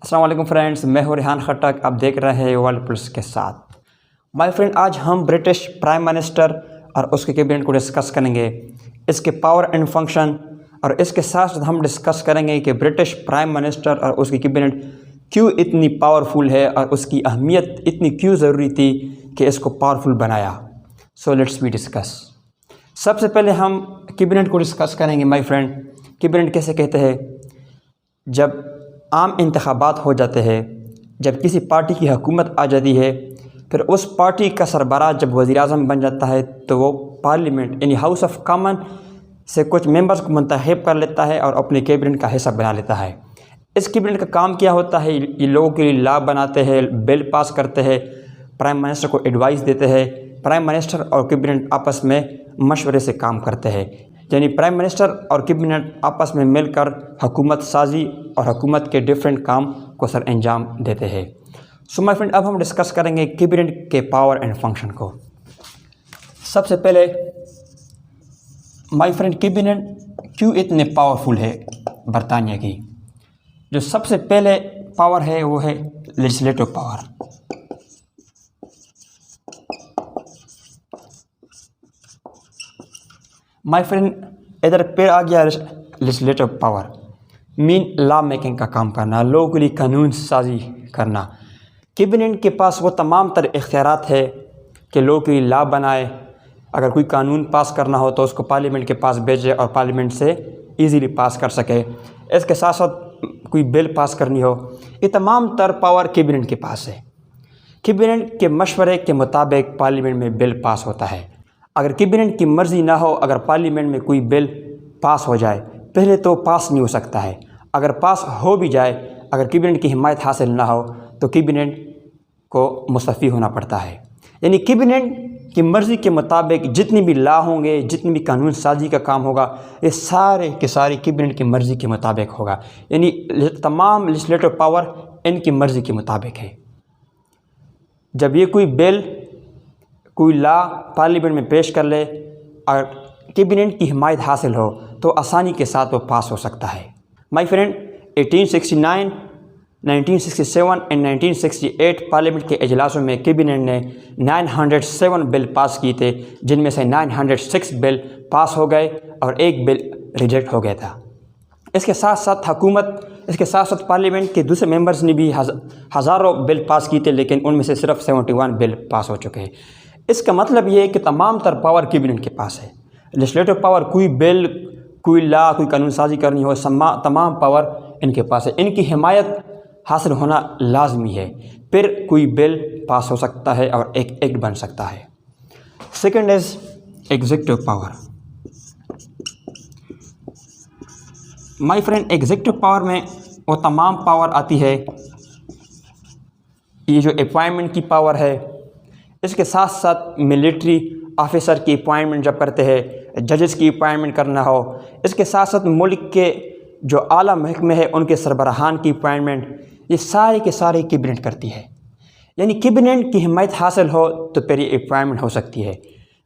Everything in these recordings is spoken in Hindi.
अस्सलाम वालेकुम फ्रेंड्स, मैं हूं रेहान खट्टक। आप देख रहे हैं वर्ल्ड प्लस के साथ। माय फ्रेंड, आज हम ब्रिटिश प्राइम मिनिस्टर और उसके कैबिनेट को डिस्कस करेंगे, इसके पावर एंड फंक्शन, और इसके साथ साथ हम डिस्कस करेंगे कि ब्रिटिश प्राइम मिनिस्टर और उसकी कैबिनेट क्यों इतनी पावरफुल है और उसकी अहमियत इतनी क्यों ज़रूरी थी कि इसको पावरफुल बनाया। So let's be discuss. सबसे पहले हम कैबिनेट को डिस्कस करेंगे। माय फ्रेंड, कैबिनेट कैसे कहते हैं? जब आम इंतखाबात हो जाते हैं, जब किसी पार्टी की हुकूमत आ जाती है, फिर उस पार्टी का सरबराह जब वज़ीर-ए-आज़म बन जाता है तो वो पार्लियामेंट यानी हाउस ऑफ कॉमन से कुछ मेंबर्स को मुंतखब कर लेता है और अपने कैबिनेट का हिस्सा बना लेता है। इस कैबिनेट का काम क्या होता है? ये लोगों के लिए लॉ बनाते हैं, बिल पास करते हैं, प्राइम मिनिस्टर को एडवाइस देते हैं। प्राइम मिनिस्टर और कैबिनेट आपस में मशवरे से काम करते हैं, यानी प्राइम मिनिस्टर और कैबिनेट आपस में मिलकर हुकूमत साजी और हुकूमत के डिफरेंट काम को सर अंजाम देते हैं। सो माय फ्रेंड, अब हम डिस्कस करेंगे कैबिनेट के पावर एंड फंक्शन को। सबसे पहले माय फ्रेंड, कैबिनेट क्यों इतने पावरफुल है बरतानिया की? जो सबसे पहले पावर है वो है लेजिस्लेटिव पावर। माय फ्रेंड, इधर पे आ गया legislative power, mean law making का काम करना, लोगों के लिए कानून साजी करना। कैबिनेट के पास वो तमाम तर इख्तियारात है कि लोगों के लिए लॉ बनाए। अगर कोई कानून पास करना हो तो उसको पार्लियामेंट के पास भेजे और पार्लियामेंट से इजीली पास कर सके। इसके साथ साथ कोई बिल पास करनी हो, ये तमाम तर पावर कैबिनेट के पास है। कैबिनेट के मशवरे के मुताबिक पार्लियामेंट में बिल पास होता है। अगर कैबिनेट की मर्ज़ी ना हो, अगर पार्लियामेंट में कोई बिल पास हो जाए, पहले तो पास नहीं हो सकता है। अगर पास हो भी जाए, अगर कैबिनेट की हिमायत हासिल ना हो तो कैबिनेट को मुस्तफ़ी होना पड़ता है। यानी कैबिनेट की मर्ज़ी के मुताबिक जितनी भी लॉ होंगे, जितनी भी कानून साजी का काम होगा, ये सारे के सारे कैबिनेट की मर्ज़ी के मुताबिक होगा। यानी तमाम लेजिस्लेटिव पावर इनकी मर्ज़ी के मुताबिक है। जब ये कोई बिल, कोई लॉ पार्लियामेंट में पेश कर ले और कैबिनेट की हिमायत हासिल हो तो आसानी के साथ वो पास हो सकता है। माय फ्रेंड, 1869, 1967 एंड 1968 पार्लियामेंट के इजलासों में कैबिनेट ने 907 बिल पास किए थे, जिनमें से 906 बिल पास हो गए और एक बिल रिजेक्ट हो गया था। इसके साथ साथ पार्लियामेंट के दूसरे मेंबर्स ने भी हज़ारों बिल पास किए थे, लेकिन उनमें से सिर्फ 71 बिल पास हो चुके हैं। इसका मतलब ये है कि तमाम तर पावर कैबिनेट के पास है। लेजिस्लेटिव पावर, कोई बिल, कोई लॉ, कोई कानून साजी करनी हो, तमाम पावर इनके पास है। इनकी हिमायत हासिल होना लाजमी है, फिर कोई बिल पास हो सकता है और एक एक्ट बन सकता है। Second is executive power. My friend, executive power में वो तमाम पावर आती है, ये जो अपॉइंटमेंट की पावर है, इसके साथ साथ मिलिट्री ऑफिसर की अपॉइंटमेंट जब करते हैं, जजेस की अपॉइंटमेंट करना हो, इसके साथ साथ मुल्क के जो आला महकमे है उनके सरबराहान की अपॉइंटमेंट, ये सारे के सारे कैबिनेट करती है। यानी कैबिनेट की हिमायत हासिल हो तो फिर ये अपॉइंटमेंट हो सकती है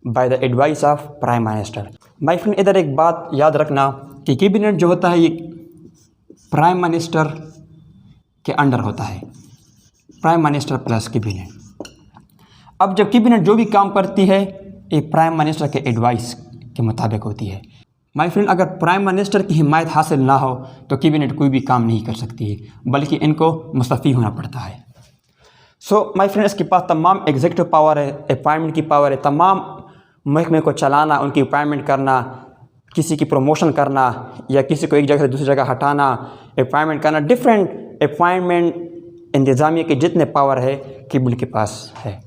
by the advice of prime minister. My friend, इधर एक बात याद रखना कि कैबिनेट जो होता है ये प्राइम मिनिस्टर के अंडर होता है, प्राइम मिनिस्टर प्लस कैबिनेट। अब जब कैबिनेट जो भी काम करती है ये प्राइम मिनिस्टर के एडवाइस के मुताबिक होती है। माय फ्रेंड, अगर प्राइम मिनिस्टर की हिमायत हासिल ना हो तो कैबिनेट कोई भी काम नहीं कर सकती है, बल्कि इनको मुस्तफ़ी होना पड़ता है। सो माय फ्रेंड, इसके पास तमाम एग्जीक्यूटिव पावर है, अपॉइंटमेंट की पावर है, तमाम महकमे को चलाना, उनकी अपॉइंटमेंट करना, किसी की प्रमोशन करना या किसी को एक जगह से दूसरी जगह हटाना, अपॉइंटमेंट करना, डिफरेंट अपॉइंटमेंट इंतज़ामिया के जितने पावर है कैबिनेट के पास है।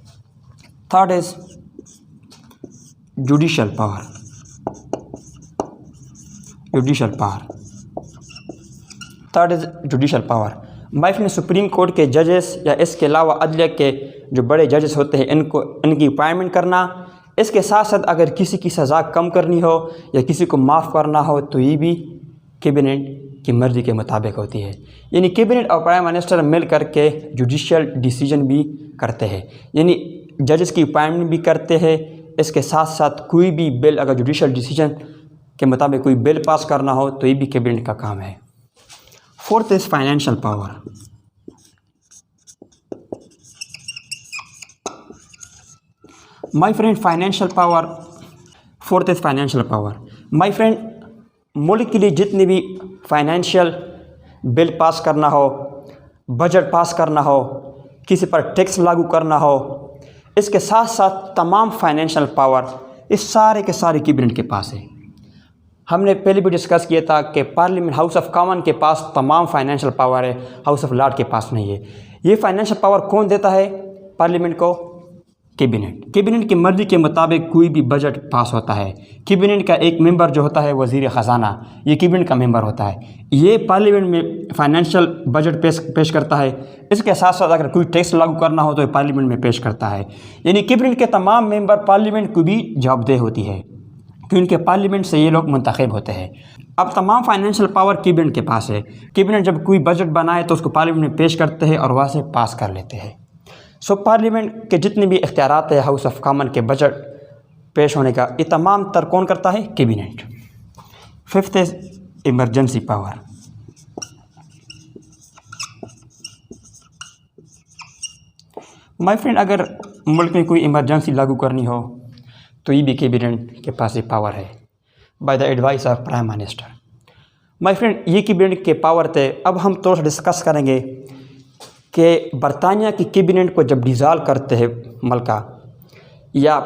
Third is judicial power. Third is judicial power. My friend, supreme court के जजेस या इसके अलावा अदलिया के जो बड़े जजेस होते हैं इनकी अपॉइंटमेंट करना। इसके साथ साथ अगर किसी की सज़ा कम करनी हो या किसी को माफ़ करना हो तो ये भी कैबिनेट की मर्ज़ी के मुताबिक होती है। यानी कैबिनेट और प्राइम मिनिस्टर मिल करके जुडिशल डिसीजन भी करते हैं, यानी जजेस की अपॉइंटमेंट भी करते हैं। इसके साथ साथ कोई भी बिल, अगर जुडिशल डिसीजन के मुताबिक कोई बिल पास करना हो तो ये भी कैबिनेट का काम है। Fourth is financial power. My friend financial power, fourth is financial power. My friend, मुल्क के लिए जितनी भी फाइनेंशियल बिल पास करना हो, बजट पास करना हो, किसी पर टैक्स लागू करना हो, इसके साथ साथ तमाम फाइनेंशियल पावर इस सारे के सारे कैबिनेट के पास है। हमने पहले भी डिस्कस किया था कि पार्लियामेंट हाउस ऑफ कॉमन के पास तमाम फाइनेंशियल पावर है, हाउस ऑफ लॉर्ड के पास नहीं है। ये फाइनेंशियल पावर कौन देता है पार्लियामेंट को? कैबिनेट। कैबिनेट की मर्ज़ी के मुताबिक कोई भी बजट पास होता है। कैबिनेट का एक मेंबर जो होता है वज़ीर ख़जाना, ये कैबिनेट का मेंबर होता है। ये पार्लियामेंट में फाइनेंशियल बजट पेश करता है। इसके साथ साथ अगर कोई टैक्स लागू करना हो तो ये पार्लियामेंट में पेश करता है। यानी कैबिनेट के तमाम मेंबर पार्लियामेंट को भी जवाबदेह होती है क्योंकि पार्लियामेंट से ये लोग मुंतखब होते हैं। अब तमाम फाइनेंशियल पावर कैबिनेट के पास है। कैबिनेट जब कोई बजट बनाए तो उसको पार्लियामेंट में पेश करते हैं और वहाँ से पास कर लेते हैं। सो पार्लियामेंट के जितने भी इख्तियारात है हाउस ऑफ कॉमन के बजट पेश होने का, ये तमाम तर कौन करता है? Cabinet. Fifth is emergency power. My friend, अगर मुल्क में कोई इमरजेंसी लागू करनी हो तो ये भी कैबिनेट के पास ये पावर है, by the advice of prime minister. My friend, ये कैबिनेट के पावर थे। अब हम थोड़ा सा डिस्कस करेंगे कि बरतानिया की कैबिनेट को जब डिज़ाल्व करते हैं मलका, या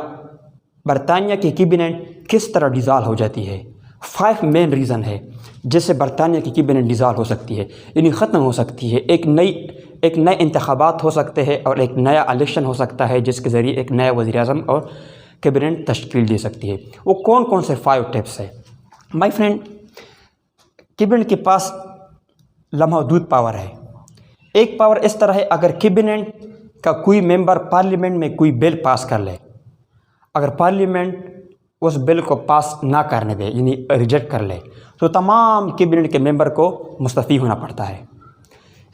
बरतानिया की कैबिनेट किस तरह डिज़ाल्व हो जाती है। 5 मेन रीज़न है जिससे बरतानिया की कैबिनेट डिज़ाल्व हो सकती है, यानी ख़त्म हो सकती है। एक नए इंतखाबात हो सकते हैं और एक नया इलेक्शन हो सकता है जिसके ज़रिए एक नया वज़ीर-ए-आज़म और कैबिनेट तश्कील दे सकती है। वो कौन कौन से 5 टिप्स है? माय फ्रेंड, कैबिनेट के पास लम्हदूद पावर है। एक पावर इस तरह है, अगर कैबिनेट का कोई मेंबर पार्लियामेंट में कोई बिल पास कर ले, अगर पार्लियामेंट उस बिल को पास ना करने दे यानी रिजेक्ट कर ले, तो तमाम कैबिनेट के मेंबर को मुस्तफ़ी होना पड़ता है।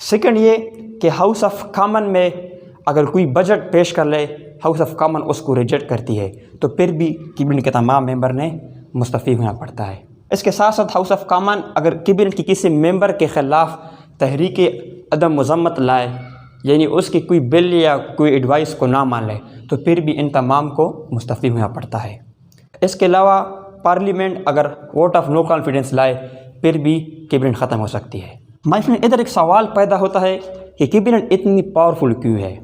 सेकंड ये कि हाउस ऑफ कॉमन में अगर कोई बजट पेश कर ले, हाउस ऑफ कॉमन उसको रिजेक्ट करती है, तो फिर भी कैबिनेट के तमाम मेंबर ने मुस्तफ़ी होना पड़ता है। इसके साथ साथ हाउस ऑफ कॉमन अगर कैबिनेट के किसी मेंबर के ख़िलाफ़ तहरीक अदम मज़म्मत लाए, यानी उसकी कोई बिल या कोई एडवाइस को ना मान ले, तो फिर भी इन तमाम को मुस्तफ़ी होना पड़ता है। इसके अलावा पार्लियामेंट अगर वोट ऑफ नो कॉन्फिडेंस लाए, फिर भी कैबिनेट ख़त्म हो सकती है। माय फ्रेंड, इधर एक सवाल पैदा होता है कि कैबिनेट इतनी पावरफुल क्यों है?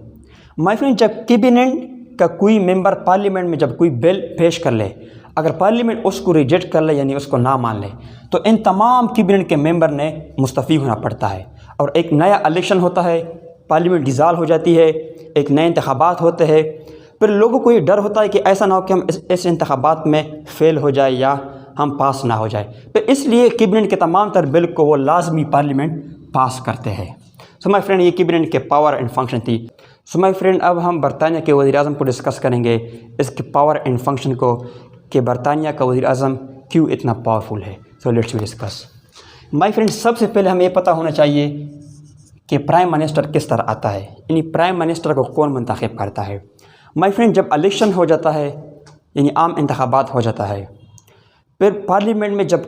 माय फ्रेंड, जब कैबिनेट का कोई मेंबर पार्लियामेंट में जब कोई बिल पेश कर ले, अगर पार्लियामेंट उसको रिजेक्ट कर ले यानी उसको ना मान ले, तो इन तमाम कैबिनेट के मेंबर ने मुस्तफ़ी होना पड़ता है और एक नया इलेक्शन होता है, पार्लियामेंट डिज़ाल्व हो जाती है, एक नए इंतखाबात होते हैं। फिर लोगों को ये डर होता है कि ऐसा ना हो कि हम इस इंतखाबात में फ़ेल हो जाए या हम पास ना हो जाए, तो इसलिए कैबिनेट के तमाम तर बिल को वो लाजमी पार्लियामेंट पास करते हैं। सो माय फ्रेंड, ये कैबिनेट के पावर एंड फंक्शन थी। सो माय फ्रेंड, अब हम बरतानिया के वज़ीर-ए-आज़म को डिस्कस करेंगे, इसके पावर एंड फंक्शन को, कि बरतानिया का वज़ीर-ए-आज़म क्यों इतना पावरफुल है। So let's discuss. My friend, सबसे पहले हमें ये पता होना चाहिए कि प्राइम मिनिस्टर किस तरह आता है, यानी प्राइम मिनिस्टर को कौन मुंतखब करता है। माय फ्रेंड, जब इलेक्शन हो जाता है यानी आम इंतखाबात हो जाता है, फिर पार्लियामेंट में जब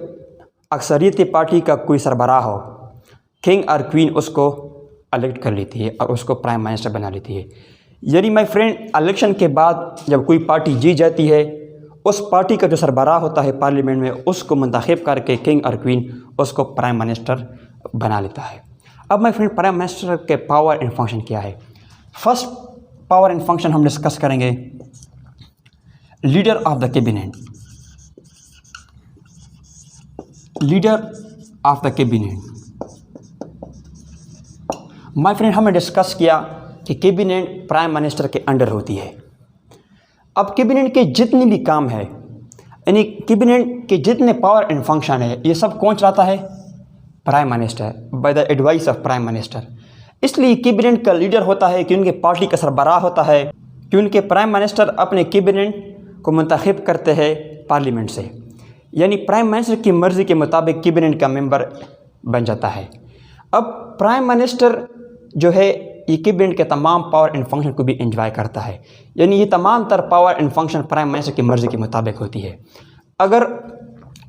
अक्सरियती पार्टी का कोई सरबराह हो, किंग और क्वीन उसको इलेक्ट कर लेती है और उसको प्राइम मिनिस्टर बना लेती है। यानी माय फ्रेंड, इलेक्शन के बाद जब कोई पार्टी जीत जाती है, उस पार्टी का जो सरबराह होता है पार्लियामेंट में, उसको मुंतखब करके किंग और क्वीन उसको प्राइम मिनिस्टर बना लेता है। अब माय फ्रेंड, प्राइम मिनिस्टर के पावर एंड फंक्शन क्या है? फर्स्ट पावर एंड फंक्शन हम डिस्कस करेंगे, leader of the cabinet. Leader of the cabinet, my friend, हमने डिस्कस किया कि कैबिनेट प्राइम मिनिस्टर के अंडर होती है। अब कैबिनेट के जितने भी काम है, यानी कैबिनेट के जितने पावर एंड फंक्शन है, ये सब कौन चलाता है? Prime minister, by the advice of prime minister. इसलिए कैबिनेट का लीडर होता है कि उनके पार्टी का सरबराह होता है, कि उनके प्राइम मिनिस्टर अपने कैबिनेट को मुंतखब करते हैं पार्लियामेंट से, यानी प्राइम मिनिस्टर की मर्ज़ी के मुताबिक कैबिनेट का मेंबर बन जाता है। अब प्राइम मिनिस्टर जो है ये कैबिनेट के तमाम पावर एंड फंक्शन को भी एंजॉय करता है, यानी ये तमाम तर power and function prime minister की मर्ज़ी के मुताबिक होती है। अगर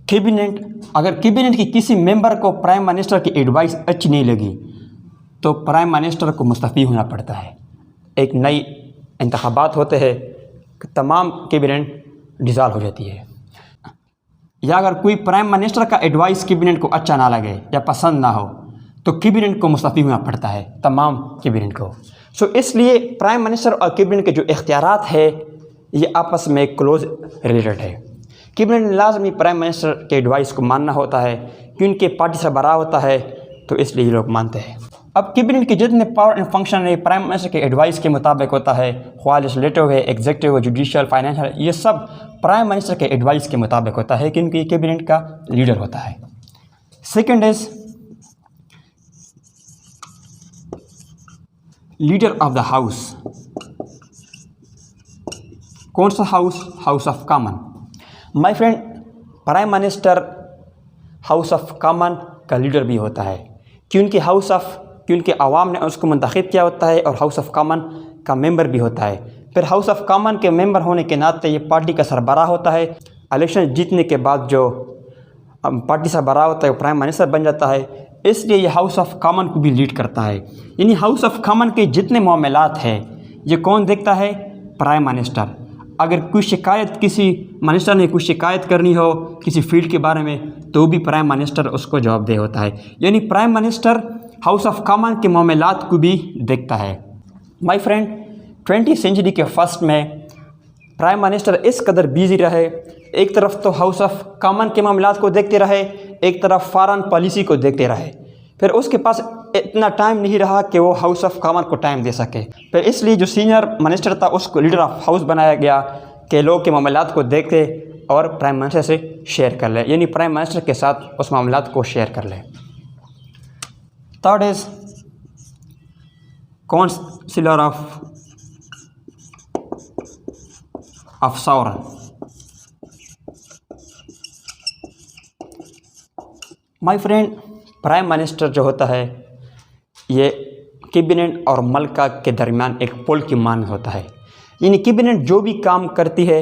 कैबिनेट की किसी मेंबर को प्राइम मिनिस्टर की एडवाइस अच्छी नहीं लगी, तो प्राइम मिनिस्टर को मुस्तफ़ी होना पड़ता है। एक नई इंतखाबात होते हैं, तमाम कैबिनेट डिसॉल्व हो जाती है। या अगर कोई प्राइम मिनिस्टर का एडवाइस कैबिनेट को अच्छा ना लगे या पसंद ना हो तो कैबिनेट को मुस्तफ़ी होना पड़ता है, तमाम कैबिनेट को। सो इसलिए प्राइम मिनिस्टर और कैबिनेट के जो इख्तियारात है ये आपस में क्लोज रिलेटेड है। कैबिनेट ने लाजमी प्राइम मिनिस्टर के एडवाइस को मानना होता है कि उनके पार्टी से बरा होता है, तो इसलिए ये लोग मानते हैं। अब कैबिनेट के जितने पावर एंड फंक्शन है प्राइम मिनिस्टर के एडवाइस के मुताबिक होता है, ख्वाह लेजिस्लेटिव है, एग्जीक्यूटिव है, जुडिशियल, फाइनेंशियल, ये सब प्राइम मिनिस्टर के एडवाइस के मुताबिक होता है क्योंकि ये कैबिनेट का लीडर होता है। Second is leader of the house. कौन सा house? House of common. My friend, prime minister house of common का लीडर भी होता है क्योंकि आवाम ने उसको मुंतखब किया होता है और हाउस ऑफ कॉमन का मेंबर भी होता है। फिर हाउस ऑफ कॉमन के मेंबर होने के नाते ये पार्टी का सरबराह होता है। इलेक्शन जीतने के बाद जो पार्टी सरबराह होता है वो प्राइम मिनिस्टर बन जाता है, इसलिए ये हाउस ऑफ कॉमन को भी लीड करता है। यानी हाउस ऑफ कॉमन के जितने मामलात हैं ये कौन देखता है? Prime minister. अगर कोई शिकायत किसी मिनिस्टर ने कोई शिकायत करनी हो किसी फील्ड के बारे में तो भी प्राइम मिनिस्टर उसको जवाबदेह होता है। यानी prime minister house of common के मामलात को भी देखता है। माय फ्रेंड, 20वीं सेंचुरी के फर्स्ट में प्राइम मिनिस्टर इस कदर बिजी रहे, एक तरफ तो हाउस ऑफ कॉमन के मामलात को देखते रहे, एक तरफ फॉरेन पॉलिसी को देखते रहे। फिर उसके पास इतना टाइम नहीं रहा कि वो हाउस ऑफ कॉमन को टाइम दे सके। फिर इसलिए जो सीनियर मिनिस्टर था उसको लीडर ऑफ हाउस बनाया गया कि लोग के मामलात को देखे और प्राइम मिनिस्टर से शेयर कर ले, यानी प्राइम मिनिस्टर के साथ उस मामलात को शेयर कर ले। Third is counsellor of sovereign. My friend, prime minister जो होता है ये कैबिनेट और मलका के दरमियान एक पुल की मान होता है। यानी कैबिनेट जो भी काम करती है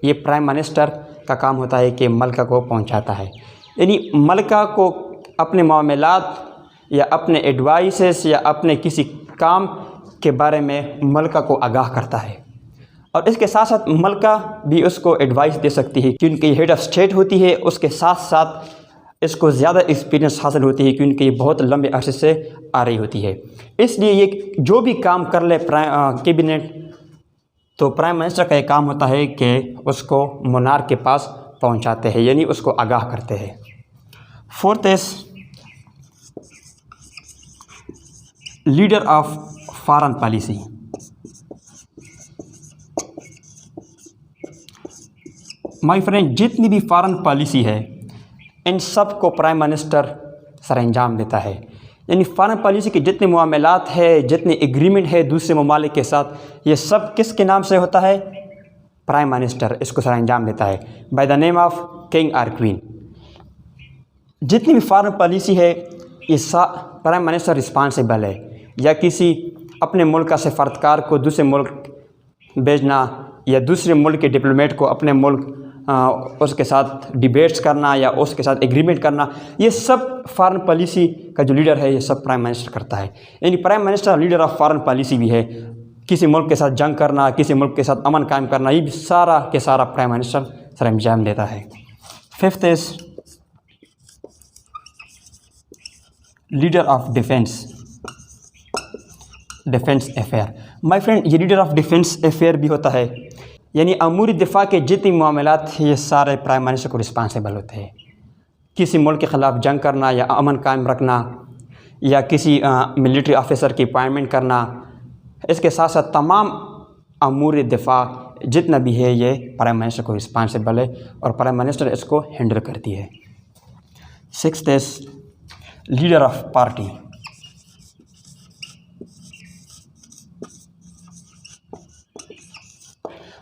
ये प्राइम मिनिस्टर का काम होता है कि मलका को पहुंचाता है। यानी मलका को अपने मामलात या अपने एडवाइसेस या अपने किसी काम के बारे में मलका को आगाह करता है और इसके साथ साथ मलका भी उसको एडवाइस दे सकती है क्योंकि हेड ऑफ़ स्टेट होती है। उसके साथ साथ इसको ज़्यादा एक्सपीरियंस हासिल होती है क्योंकि ये बहुत लंबे अरसे से आ रही होती है। इसलिए ये जो भी काम कर ले कैबिनेट तो प्राइम मिनिस्टर का ये काम होता है कि उसको मोनार्क के पास पहुंचाते हैं, यानी उसको आगाह करते हैं। Fourth is leader of foreign policy. My friend, जितनी भी फॉरेन पॉलिसी है इन सब को प्राइम मिनिस्टर सर अंजाम देता है। यानी फॉरेन पॉलिसी के जितने मामलात है, जितने एग्रीमेंट है दूसरे ममालिक के साथ, ये सब किसके नाम से होता है? प्राइम मिनिस्टर इसको सर अंजाम देता है by the name of king और क्वीन। जितनी भी फॉरेन पॉलिसी है ये प्राइम मिनिस्टर रिस्पॉन्सिबल है। या किसी अपने मुल्क का सफारतकार को दूसरे मुल्क भेजना या दूसरे मुल्क के डिप्लोमेट को अपने मुल्क उसके साथ डिबेट्स करना या उसके साथ एग्रीमेंट करना, ये सब फॉरेन पॉलिसी का जो लीडर है ये सब प्राइम मिनिस्टर करता है। यानी prime minister leader of foreign policy भी है। किसी मुल्क के साथ जंग करना, किसी मुल्क के साथ अमन कायम करना, ये भी सारा के सारा प्राइम मिनिस्टर सर अंजाम देता है। Fifth is leader of defence affair. My friend, ये लीडर ऑफ डिफेंस अफेयर भी होता है। यानी अमूरी दिफा के जितने मामलात ये सारे प्राइम मिनिस्टर को रिस्पॉन्सिबल होते हैं। किसी मुल्क के ख़िलाफ़ जंग करना या अमन कायम रखना या किसी मिलिट्री ऑफिसर की अपॉइंटमेंट करना, इसके साथ साथ तमाम अमूरी दिफा जितना भी है ये प्राइम मिनिस्टर को रिस्पॉन्सिबल है और प्राइम मिनिस्टर इसको हैंडल करती है। Sixth is leader of party.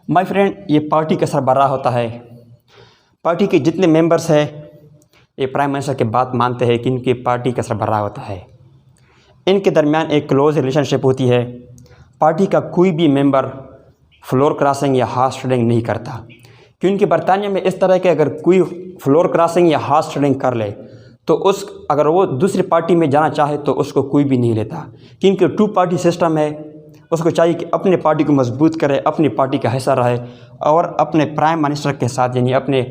My friend, ये पार्टी का सरबराह होता है। पार्टी के जितने मेंबर्स हैं ये प्राइम मिनिस्टर की बात मानते हैं कि इनकी पार्टी का सरबराह होता है। इनके दरमियान एक क्लोज रिलेशनशिप होती है। पार्टी का कोई भी मेंबर फ्लोर क्रॉसिंग या हॉर्स ट्रेडिंग नहीं करता क्योंकि बरतानिया में इस तरह के अगर कोई फ्लोर क्रॉसिंग या हॉर्स ट्रेडिंग कर ले तो अगर वो दूसरी पार्टी में जाना चाहे तो उसको कोई भी नहीं लेता क्योंकि 2 पार्टी सिस्टम है उसको चाहिए कि अपने पार्टी को मजबूत करे, अपनी पार्टी का हिस्सा रहे और अपने प्राइम मिनिस्टर के साथ यानी अपने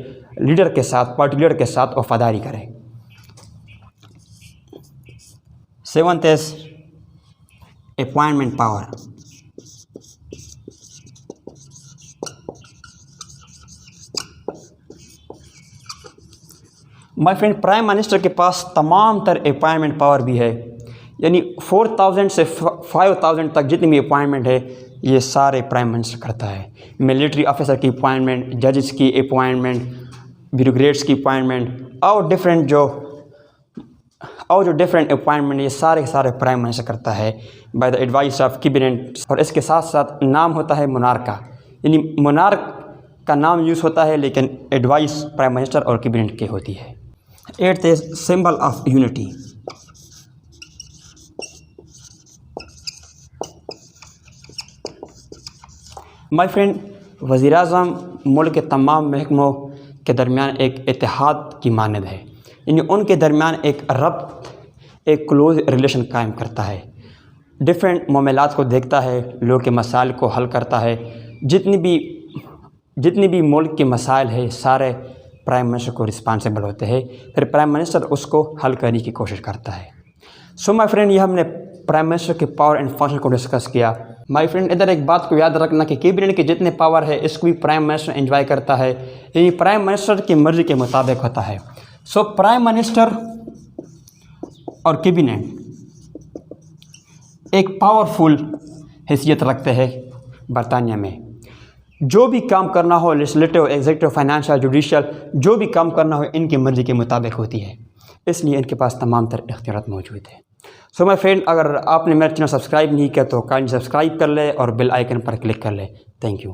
लीडर के साथ, पार्टी लीडर के साथ वफादारी करे। 7th is appointment power. My friend, prime minister के पास तमाम तरह अपॉइंटमेंट पावर भी है, यानी 4000 से 5000 तक जितनी भी अपॉइंटमेंट है ये सारे प्राइम मिनिस्टर करता है। मिलिट्री ऑफिसर की अपॉइंटमेंट, जजेस की अपॉइंटमेंट, ब्यूरोक्रेट्स की अपॉइंटमेंट और जो डिफरेंट अपॉइंटमेंट ये सारे के सारे प्राइम मिनिस्टर करता है by the advice of cabinet. और इसके साथ साथ नाम होता है मोनार्क का, यानी मोनार्क का नाम यूज़ होता है लेकिन एडवाइस प्राइम मिनिस्टर और कैबिनेट की होती है। 8th is symbol of unity. My friend, वज़ीर-ए-आज़म मुल्क के तमाम महकमों के दरमियान एक इत्तेहाद की मानद है, यानी उनके दरमियान एक रब्त, एक क्लोज़ रिलेशन कायम करता है। डिफरेंट मामलात को देखता है, लोगों के मसाइल को हल करता है। जितनी भी मुल्क के मसाइल है सारे प्राइम मिनिस्टर को रिस्पांसिबल होते हैं, फिर प्राइम मिनिस्टर उसको हल करने की कोशिश करता है। सो माय फ्रेंड, ये हमने प्राइम मिनिस्टर के पावर एंड फंक्शन को डिस्कस किया। माय फ्रेंड, इधर एक बात को याद रखना कि कैबिनेट के जितने पावर है इसको भी प्राइम मिनिस्टर एंजॉय करता है, यानी प्राइम मिनिस्टर की मर्ज़ी के मुताबिक होता है। सो प्राइम मिनिस्टर और कैबिनेट एक पावरफुल हैसियत रखते हैं बरतानिया में। जो भी काम करना हो, लेजिस्लेटिव, एग्जीक्यूटिव, फाइनेंशियल, जुडिशियल, जो भी काम करना हो इनकी मर्ज़ी के मुताबिक होती है, इसलिए इनके पास तमाम तरह इख्तियारात मौजूद है। सो माय फ्रेंड, अगर आपने मेरा चैनल सब्सक्राइब नहीं किया तो काइंडली सब्सक्राइब कर ले और बेल आइकन पर क्लिक कर ले। Thank you.